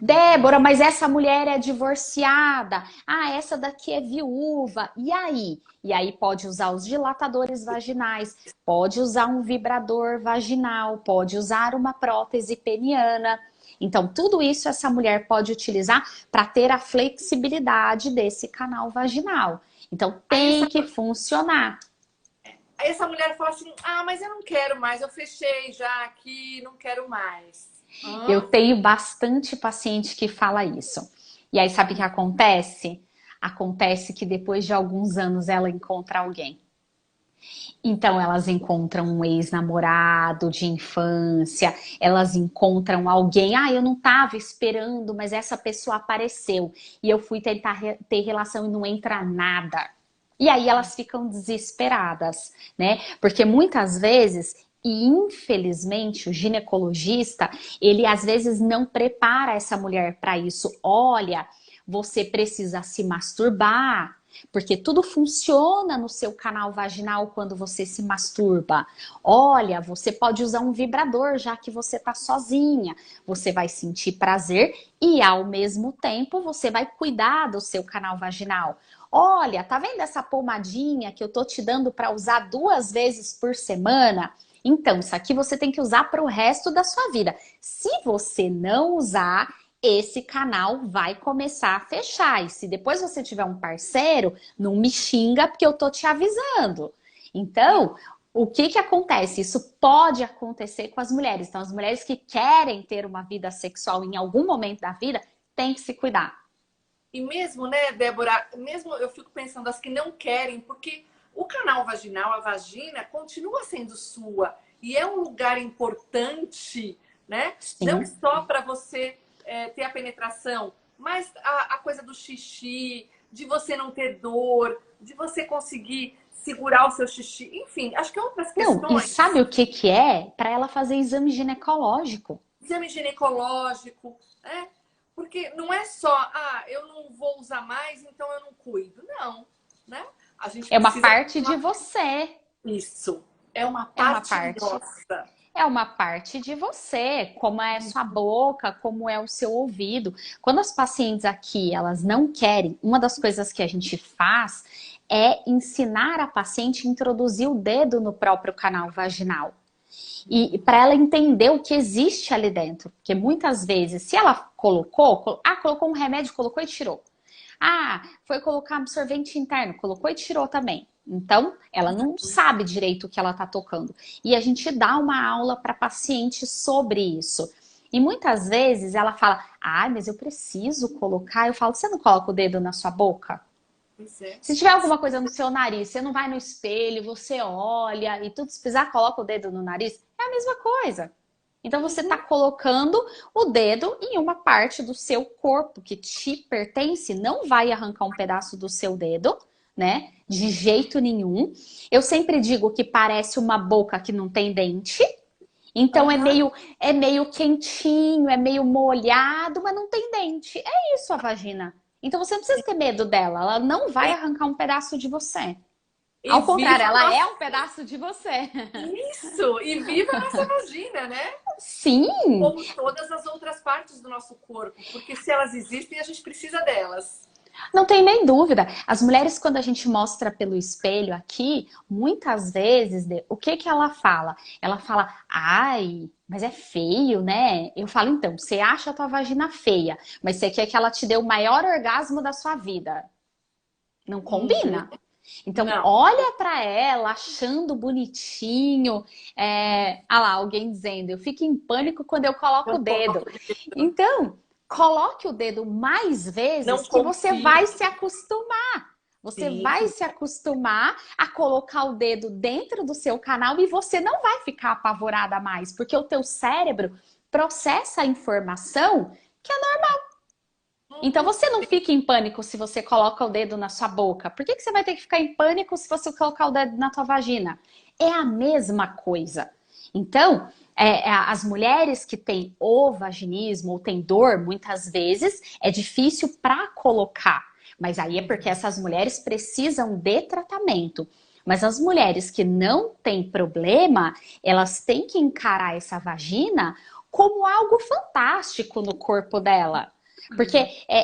Débora, mas essa mulher é divorciada. Ah, essa daqui é viúva. E aí? E aí pode usar os dilatadores vaginais, pode usar um vibrador vaginal, pode usar uma prótese peniana. Então, tudo isso essa mulher pode utilizar para ter a flexibilidade desse canal vaginal. Então, tem que funcionar. Aí essa mulher fala assim, ah, mas eu não quero mais, eu fechei já aqui, não quero mais. Eu tenho bastante paciente que fala isso. E aí, sabe o que acontece? Acontece que depois de alguns anos ela encontra alguém. Então, elas encontram um ex-namorado de infância, elas encontram alguém, eu não estava esperando, mas essa pessoa apareceu e eu fui tentar ter relação e não entra nada. E aí elas ficam desesperadas, né? Porque muitas vezes, e infelizmente, o ginecologista, ele às vezes não prepara essa mulher para isso. Olha, você precisa se masturbar, porque tudo funciona no seu canal vaginal quando você se masturba. Olha, você pode usar um vibrador já que você tá sozinha. Você vai sentir prazer e ao mesmo tempo você vai cuidar do seu canal vaginal. Olha, tá vendo essa pomadinha que eu tô te dando para usar 2 vezes por semana? Então, isso aqui você tem que usar para o resto da sua vida. Se você não usar, esse canal vai começar a fechar. E se depois você tiver um parceiro, não me xinga porque eu tô te avisando. Então, o que que acontece? Isso pode acontecer com as mulheres. Então, as mulheres que querem ter uma vida sexual em algum momento da vida, têm que se cuidar. E mesmo, né, Débora, mesmo eu fico pensando as que não querem, porque o canal vaginal, a vagina, continua sendo sua. E é um lugar importante, né? Não Sim. só para você ter a penetração, mas a coisa do xixi, de você não ter dor, de você conseguir segurar o seu xixi. Enfim, acho que outras Não, e questões. sabe o que que é? Para ela fazer exame ginecológico. Exame ginecológico, né? Porque não é só, eu não vou usar mais, então eu não cuido. Não, né? A gente É uma precisa. parte de você. Isso. É uma É uma parte parte. nossa. É uma parte de você, como é sua boca, como é o seu ouvido. Quando as pacientes aqui, elas não querem, uma das coisas que a gente faz é ensinar a paciente a introduzir o dedo no próprio canal vaginal. E para ela entender o que existe ali dentro. Porque muitas vezes, se ela colocou um remédio, colocou e tirou. Foi colocar absorvente interno, colocou e tirou também. Então, ela não sabe direito o que ela está tocando. E a gente dá uma aula para paciente sobre isso. E muitas vezes ela fala, mas eu preciso colocar. Eu falo, você não coloca o dedo na sua boca? Pois é. Se tiver alguma coisa no seu nariz, você não vai no espelho, você olha e tudo, se precisar, coloca o dedo no nariz. É a mesma coisa. Então você está colocando o dedo em uma parte do seu corpo que te pertence, não vai arrancar um pedaço do seu dedo, né? De jeito nenhum. Eu sempre digo que parece uma boca que não tem dente. Então Aham. é meio quentinho, é meio molhado, mas não tem dente. É isso a vagina. Então você não precisa ter medo dela, ela não vai arrancar um pedaço de você. E Ao contrário, viva a ela é nossa... um pedaço de você. Isso! E viva a nossa vagina, né? Sim, Como todas as outras partes do nosso corpo. Porque se elas existem, a gente precisa delas. não tem nem dúvida. As mulheres, quando a gente mostra pelo espelho aqui, muitas vezes, o que que ela fala? Ela fala, mas é feio, né? Eu falo, então, você acha a tua vagina feia, mas você quer que ela te dê o maior orgasmo da sua vida. Não Uhum. combina. Então, Não. olha para ela, achando bonitinho. Lá, alguém dizendo, eu fico em pânico quando eu coloco o Quando dedo. coloca o dedo, Então, coloque o dedo mais vezes não que você confie. vai se acostumar. Você vai Sim. se acostumar a colocar o dedo dentro do seu canal e você não vai ficar apavorada mais, porque o teu cérebro processa a informação que é normal. Então Uhum. você não fica em pânico se você coloca o dedo na sua boca. Por que que você vai ter que ficar em pânico se você colocar o dedo na tua vagina? É a mesma coisa. Então, as mulheres que têm o vaginismo ou têm dor, muitas vezes é difícil para colocar. Mas aí é porque essas mulheres precisam de tratamento. Mas as mulheres que não têm problema, elas têm que encarar essa vagina como algo fantástico no corpo dela. Porque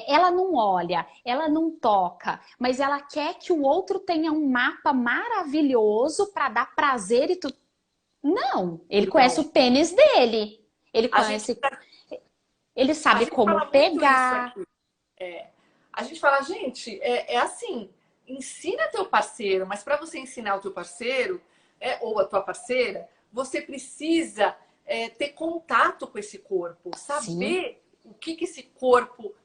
ela não olha, ela não toca, mas ela quer que o outro tenha um mapa maravilhoso para dar prazer e tudo. Não, ele conhece Não. o pênis dele. Ele A gente, conhece, ele a sabe gente como fala muito isso pegar. aqui. A gente fala, gente, é assim, ensina teu parceiro, mas para você ensinar o teu parceiro, ou a tua parceira, você precisa ter contato com esse corpo, Sim, saber o que esse corpo,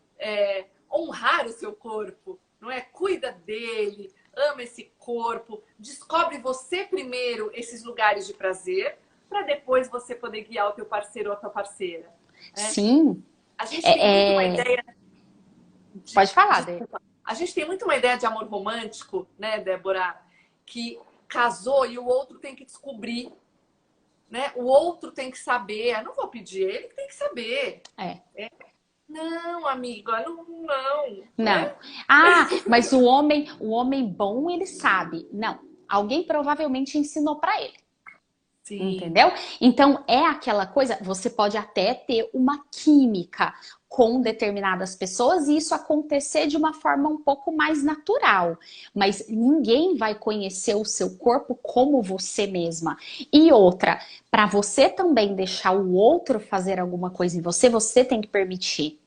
honrar o seu corpo, não é? Cuida dele, ama esse corpo, descobre descobre você primeiro esses lugares de prazer, para depois você poder guiar o teu parceiro ou a tua parceira. Né? Sim. A gente tem muito uma ideia Pode falar, Dê. desculpa, a gente tem muito uma ideia de amor romântico, né, Débora? Que casou e o outro tem que descobrir, né? O outro tem que saber. Eu não vou pedir, ele que tem que saber. Não, amiga, não. Não. Né? Ah, mas o homem bom, ele sabe. Não. Alguém provavelmente ensinou para ele. Sim. Entendeu? Então é aquela coisa, você pode até ter uma química com determinadas pessoas e isso acontecer de uma forma um pouco mais natural, mas ninguém vai conhecer o seu corpo como você mesma. E outra, para você também deixar o outro fazer alguma coisa em você, você tem que permitir.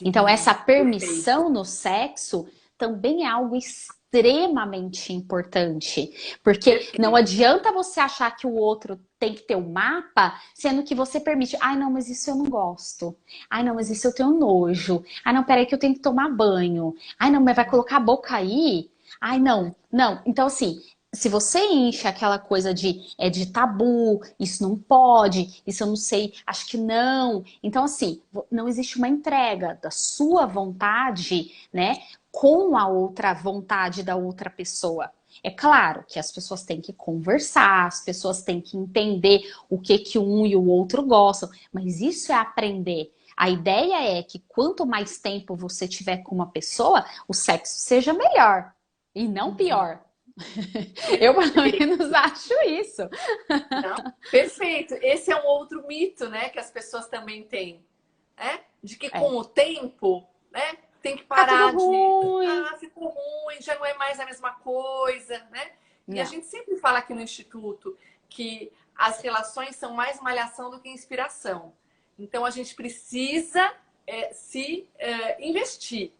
Então, essa permissão no sexo também é algo extremamente importante. Porque não adianta você achar que o outro tem que ter um mapa, sendo que você permite. Ai, não, mas isso eu não gosto. Ai, não, mas isso eu tenho nojo. Ai, não, peraí que eu tenho que tomar banho. Ai, não, mas vai colocar a boca aí? Ai, não, não. Então, assim, se você enche aquela coisa de tabu, isso não pode, isso eu não sei, acho que não. Então, assim, não existe uma entrega da sua vontade, né, com a outra vontade da outra pessoa. É claro que as pessoas têm que conversar, as pessoas têm que entender o que um e o outro gostam, mas isso é aprender. A ideia é que quanto mais tempo você tiver com uma pessoa, o sexo seja melhor e não pior. Eu, pelo menos, acho isso. Não? Perfeito. Esse é um outro mito, né, que as pessoas também têm, né? De que com o tempo, né, tem que Tá tudo parar de, ruim. ficou ruim, já não é mais a mesma coisa, né? E a Não. gente sempre fala aqui no Instituto que as relações são mais malhação do que inspiração. Então a gente precisa investir,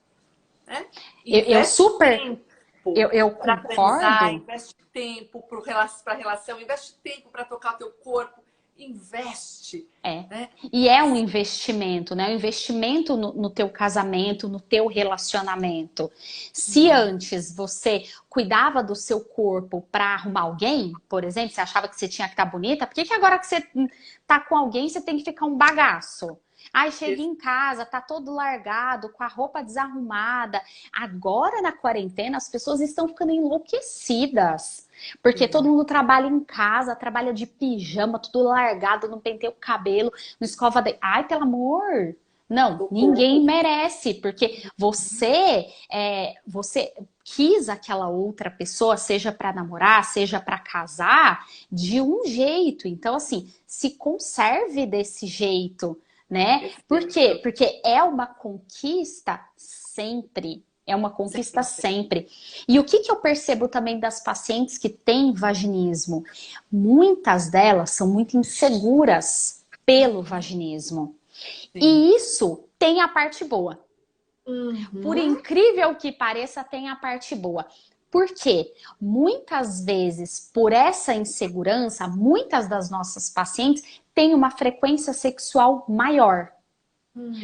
né? Eu Investe super. tempo Eu para transar, concordo. investe tempo para a relação, investe tempo para tocar o teu corpo, investe. É. Né? E é um investimento, né? Um investimento no teu casamento, no teu relacionamento. Se antes você cuidava do seu corpo para arrumar alguém, por exemplo, você achava que você tinha que estar bonita, por que que agora que você tá com alguém, você tem que ficar um bagaço? Ai, chega em casa, tá todo largado, com a roupa desarrumada. Agora na quarentena, as pessoas estão ficando enlouquecidas. Porque todo mundo trabalha em casa, trabalha de pijama, tudo largado, não penteia o cabelo, não escova de... Ai, pelo amor! Não, ninguém merece, porque você quis aquela outra pessoa, seja para namorar, seja para casar, de um jeito. Então, assim, se conserve desse jeito, né? Por quê? Porque é uma conquista sempre. É uma conquista sempre. E o que eu percebo também das pacientes que têm vaginismo? Muitas delas são muito inseguras pelo vaginismo. E isso tem a parte boa. Por incrível que pareça, tem a parte boa. Por quê? Muitas vezes, por essa insegurança, muitas das nossas pacientes têm uma frequência sexual maior.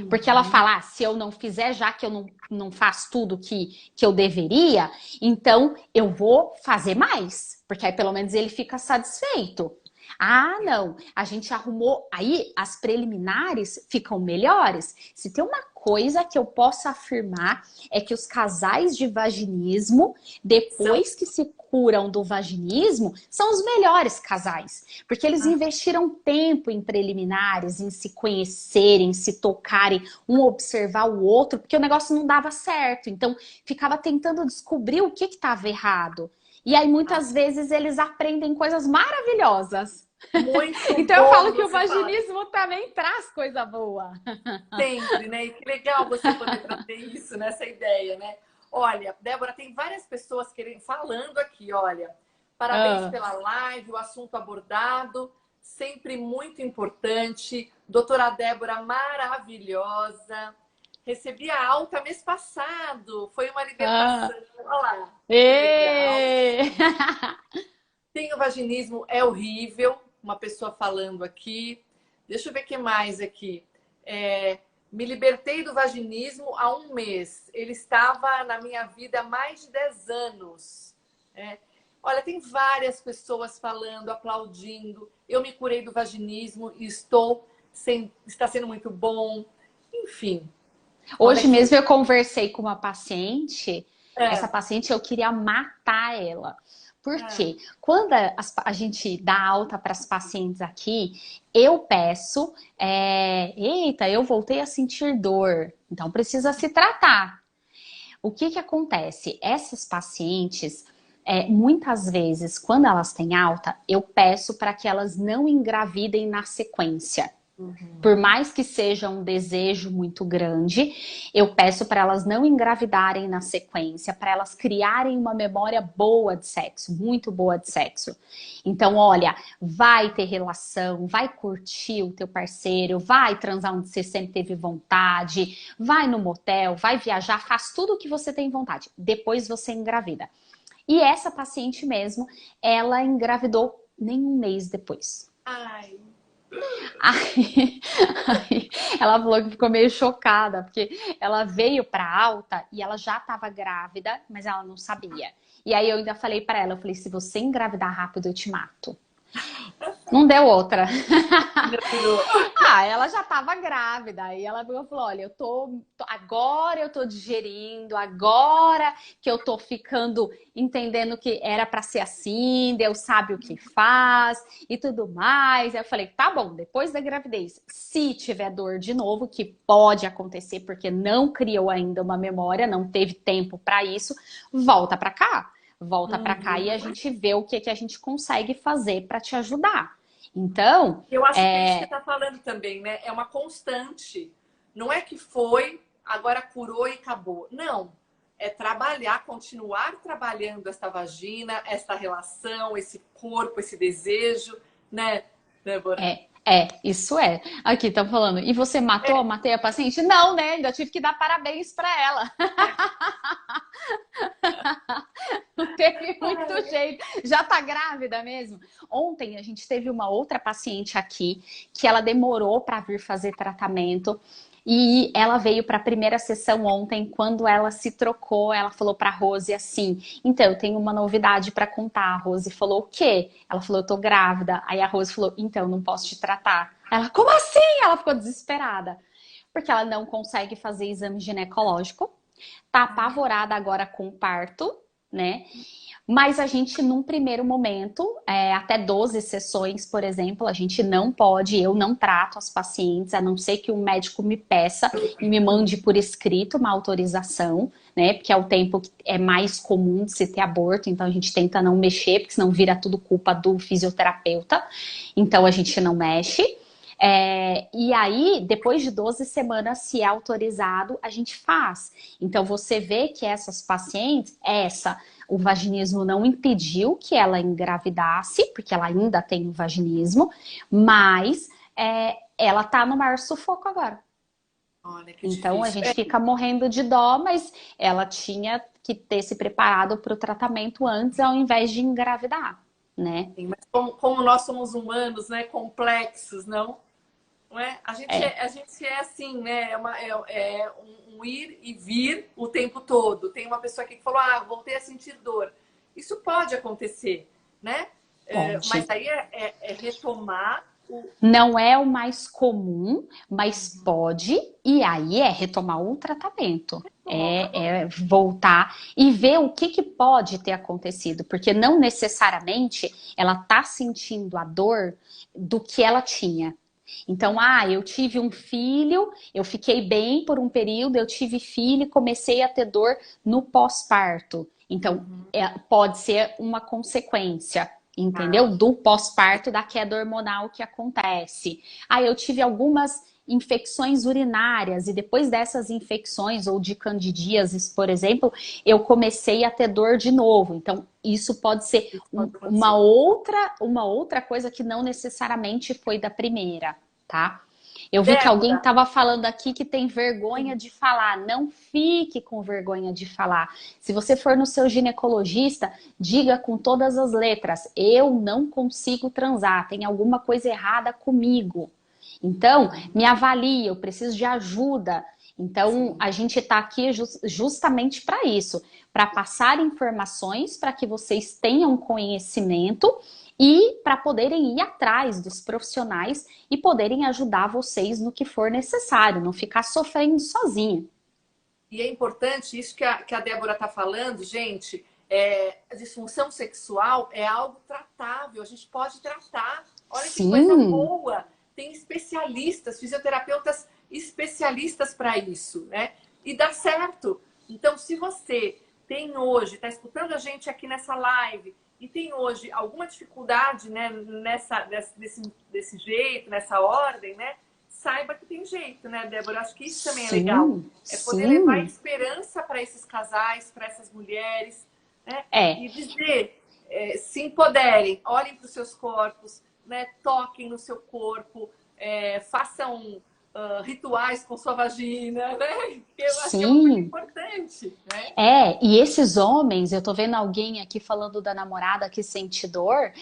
Porque ela fala, se eu não fizer, já que eu não faço tudo que eu deveria, então eu vou fazer mais. Porque aí pelo menos ele fica satisfeito. Ah, não, a gente arrumou. Aí as preliminares ficam melhores. Se tem uma coisa que eu posso afirmar é que os casais de vaginismo, depois que se curam do vaginismo, são os melhores casais. Porque eles investiram tempo em preliminares, em se conhecerem, se tocarem, um observar o outro, porque o negócio não dava certo. Então, ficava tentando descobrir o que estava errado. E aí, muitas vezes, eles aprendem coisas maravilhosas. Muito então, bom eu falo que o você falar. vaginismo também traz coisa boa. Sempre, né? E que legal você poder trazer isso nessa ideia, né? Olha, Débora, tem várias pessoas falando aqui, olha. Parabéns pela live, o assunto abordado, sempre muito importante. Doutora Débora, maravilhosa. Recebi a alta mês passado, foi uma libertação. Olha lá. Legal. Tem o vaginismo, é horrível. Uma pessoa falando aqui. Deixa eu ver o que mais aqui. Me libertei do vaginismo há um mês. Ele estava na minha vida há mais de 10 anos. Olha, tem várias pessoas falando, aplaudindo. Eu me curei do vaginismo e está sendo muito bom. Enfim, olha Hoje que mesmo eu conversei com uma paciente, essa é, paciente eu queria matar ela. é, Porque quando a gente dá alta para as pacientes aqui, eu peço, eita, eu voltei a sentir dor, então precisa se tratar. O que que acontece? Essas pacientes, muitas vezes, quando elas têm alta, eu peço para que elas não engravidem na sequência. Por uhum. mais que seja um desejo muito grande, eu peço para elas não engravidarem na sequência, para elas criarem uma memória boa de sexo, muito boa de sexo. Então, olha, vai ter relação, vai curtir o teu parceiro, vai transar onde você sempre teve vontade, vai no motel, vai viajar, faz tudo o que você tem vontade. Depois você engravida. E essa paciente mesmo, ela engravidou nem um mês depois. Ai, Aí, aí ela falou que ficou meio chocada, porque ela veio para alta e ela já estava grávida, mas ela não sabia. E aí eu ainda falei para ela, eu falei, se você engravidar rápido, eu te mato. Não deu outra. engravidou. Ah, ela já estava grávida. Aí ela falou: olha, agora eu tô digerindo, agora que eu tô ficando entendendo que era para ser assim, Deus sabe o que faz e tudo mais. Aí eu falei: tá bom, depois da gravidez, se tiver dor de novo, que pode acontecer porque não criou ainda uma memória, não teve tempo para isso, volta para cá. Volta para cá e a Uhum. gente vê o que que a gente consegue fazer para te ajudar. Então, Eu acho que é isso que está falando também, né? É uma constante. Não é que foi, agora curou e acabou. Não. É trabalhar, continuar trabalhando esta vagina, esta relação, esse corpo, esse desejo, né, Débora? isso é. Aqui tá falando. E você matou? É, Matei a paciente? Não, né? Ainda tive que dar parabéns para ela. Não teve muito jeito. Já tá grávida mesmo? Ontem a gente teve uma outra paciente aqui que ela demorou para vir fazer tratamento. E ela veio para a primeira sessão ontem, quando ela se trocou, ela falou para a Rose assim: então, eu tenho uma novidade para contar. A Rose falou: o quê? Ela falou: eu tô grávida. Aí a Rose falou: então, não posso te tratar. Ela: como assim? Ela ficou desesperada, porque ela não consegue fazer exame ginecológico, tá apavorada agora com o parto, né? Mas a gente, num primeiro momento, até 12 sessões, por exemplo, a gente não pode, eu não trato as pacientes, a não ser que o médico me peça e me mande por escrito uma autorização, né? Porque é o tempo que é mais comum de se ter aborto, então a gente tenta não mexer, porque senão vira tudo culpa do fisioterapeuta. Então a gente não mexe. E aí, depois de 12 semanas, se é autorizado, a gente faz. Então, você vê que essas pacientes, o vaginismo não impediu que ela engravidasse, porque ela ainda tem o vaginismo, mas ela tá no maior sufoco agora. olha que Então, a difícil. gente fica morrendo de dó, mas ela tinha que ter se preparado para o tratamento antes, ao invés de engravidar, né? Sim, mas como nós somos humanos, né, complexos, não é? É. A gente é assim, né? É um ir e vir o tempo todo. Tem uma pessoa aqui que falou: ah, voltei a sentir dor. Isso pode acontecer, né? Mas Pode. aí é retomar o. Não é o mais comum, mas pode, e aí é retomar o tratamento. Retomar o É voltar e ver o que, que pode ter acontecido, porque não necessariamente ela está sentindo a dor do que ela tinha. Então, eu tive um filho, eu fiquei bem por um período, eu tive filho e comecei a ter dor no pós-parto. Então, Uhum. pode ser uma consequência, entendeu? Ah, Do pós-parto, da queda hormonal que acontece. Eu tive algumas infecções urinárias e depois dessas infecções ou de candidíases, por exemplo, eu comecei a ter dor de novo. Então, isso pode ser isso pode uma acontecer. outra coisa que não necessariamente foi da primeira, tá? Eu vi que alguém Débora, estava falando aqui que tem vergonha de falar. Não fique com vergonha de falar. Se você for no seu ginecologista, diga com todas as letras: eu não consigo transar, tem alguma coisa errada comigo. Então, me avalie, eu preciso de ajuda. Então, sim. a gente está aqui justamente para isso, para passar informações para que vocês tenham conhecimento e para poderem ir atrás dos profissionais e poderem ajudar vocês no que for necessário, não ficar sofrendo sozinha. E é importante isso que a Débora está falando, gente. A disfunção sexual é algo tratável, a gente pode tratar. Olha que coisa Sim, boa! Tem especialistas, fisioterapeutas especialistas para isso, né? E dá certo. Então, se você tem hoje, está escutando a gente aqui nessa live e tem hoje alguma dificuldade, né, desse jeito, nessa ordem, né? Saiba que tem jeito, né, Débora? Acho que isso também é legal. sim, É poder levar sim. esperança para esses casais, para essas mulheres, né? É, E dizer, se empoderem, olhem para os seus corpos, né? Toquem no seu corpo, façam rituais com sua vagina, né? Eu acho que é uma coisa sim. importante, né? E esses homens, eu tô vendo alguém aqui falando da namorada que sente dor,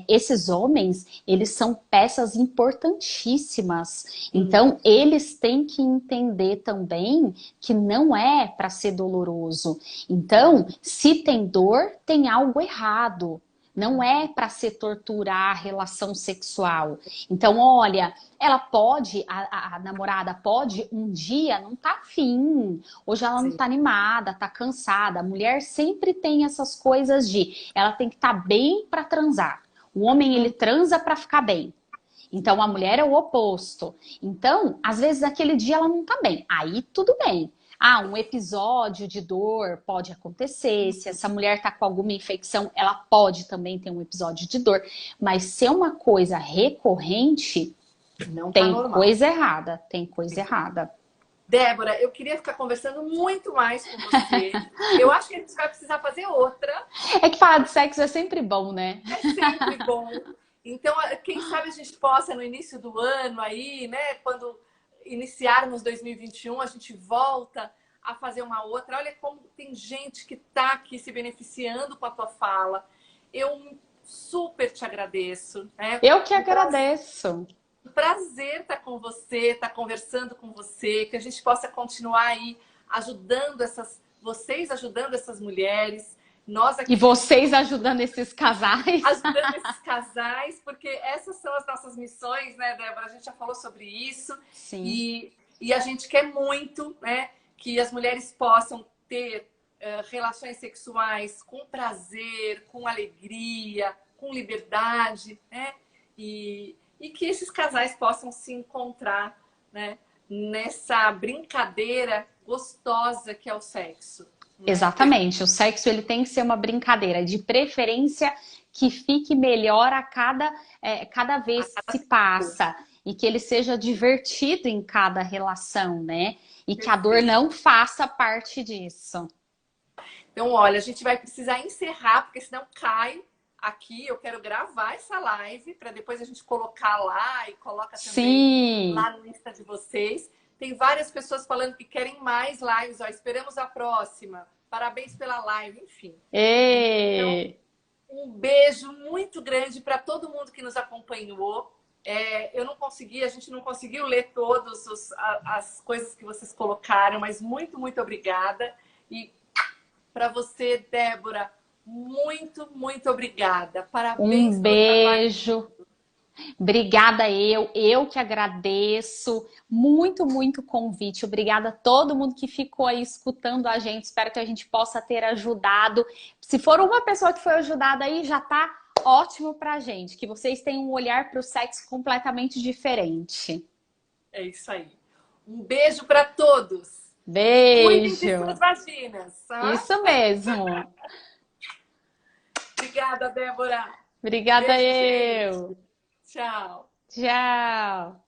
esses homens, eles são peças importantíssimas. Sim, Então, eles têm que entender também que não é para ser doloroso. sim. Então, se tem dor, tem algo errado. Não é para se torturar a relação sexual. Então, olha, ela pode, a namorada pode um dia não tá afim, hoje ela não Sim. tá animada, tá cansada. A mulher sempre tem essas coisas de ela tem que estar bem para transar. O homem ele transa para ficar bem. Então a mulher é o oposto. Então, às vezes aquele dia ela não tá bem. Aí tudo bem. Ah, um episódio de dor pode acontecer. Se essa mulher tá com alguma infecção, ela pode também ter um episódio de dor. Mas se é uma coisa recorrente, Não tá tem normal. coisa errada. Tem coisa errada. Débora, eu queria ficar conversando muito mais com você. Eu acho que a gente vai precisar fazer outra. É que falar de sexo é sempre bom, né? É sempre bom. Então, quem sabe a gente possa, no início do ano aí, né? Quando iniciarmos 2021, a gente volta a fazer uma outra. Olha como tem gente que está aqui se beneficiando com a tua fala. Eu super te agradeço. Né? Eu que agradeço. Um prazer estar com você, estar conversando com você, que a gente possa continuar aí ajudando vocês ajudando essas mulheres, nós E aqui vocês ajudando esses casais. ajudando esses casais, porque essas são as nossas missões, né, Débora? A gente já falou sobre isso Sim, e a gente quer muito, né, que as mulheres possam ter relações sexuais com prazer, com alegria, com liberdade, né? E que esses casais possam se encontrar, né, nessa brincadeira gostosa que é o sexo, né? exatamente. O sexo ele tem que ser uma brincadeira, de preferência que fique melhor cada vez que se passa e que ele seja divertido em cada relação, né? E que a dor Perfeito. não faça parte disso. Então, olha, a gente vai precisar encerrar, porque senão cai aqui. Eu quero gravar essa live para depois a gente colocar lá e coloca também Sim. lá no Insta de vocês. Tem várias pessoas falando que querem mais lives. Ó, esperamos a próxima. Parabéns pela live, enfim. Então, E... um beijo muito grande para todo mundo que nos acompanhou. Eu não consegui, a gente não conseguiu ler todas as coisas que vocês colocaram, mas muito, muito obrigada. E para você, Débora, muito, muito obrigada. Parabéns Um pelo trabalho. beijo. Obrigada eu que agradeço. Muito, muito convite. Obrigada a todo mundo que ficou aí escutando a gente. Espero que a gente possa ter ajudado. Se for uma pessoa que foi ajudada aí, já tá ótimo pra gente. Que vocês tenham um olhar para o sexo completamente diferente. É isso aí. Um beijo para todos. E cuidem de suas Beijo. vaginas. Tá? Isso mesmo. Obrigada, Débora. Obrigada Beijo, gente. eu. Tchau. Tchau.